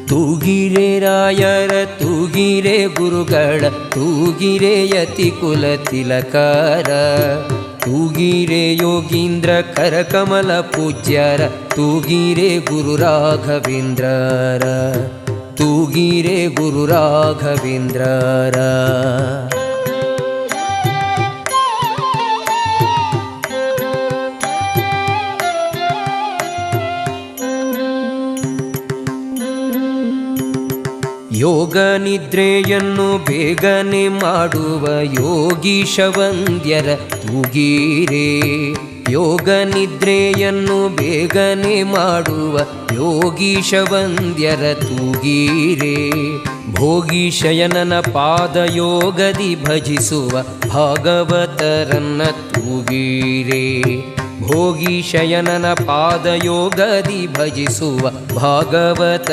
ತೂಗಿರೆ ರಾಯರ ತೂಗಿರೆ ಗುರುಗಳ ತೂಗಿರೆ ಯತಿ ಕುಲ ತಿಲಕಾರ ತೂಗಿರೆ ಯೋಗೀಂದ್ರ ಕರಕಮಲ ಪೂಜ್ಯರ ತೂಗಿರೆ ಗುರು ರಾಘವೇಂದ್ರರ ತೂಗಿರೆ ಗುರು ರಾಘವೇಂದ್ರರ. ಯೋಗ ನಿದ್ರೆಯನ್ನು ಬೇಗನೆ ಮಾಡುವ ಯೋಗೀಶ ವಂದ್ಯರ ತೂಗಿರೆ ಯೋಗ ನಿದ್ರೆಯನ್ನು ಬೇಗನೆ ಮಾಡುವ ಯೋಗೀಶ ವಂದ್ಯರ ತೂಗಿರೆ ಭೋಗೀಶಯನನ ಪಾದಯೋಗದಿ ಭಜಿಸುವ ಭಾಗವತರನ್ನ ತೂಗಿರೆ ಭೋಗೀಶಯನನ ಪಾದಯೋಗದಿ ಭಜಿಸುವ ಭಾಗವತ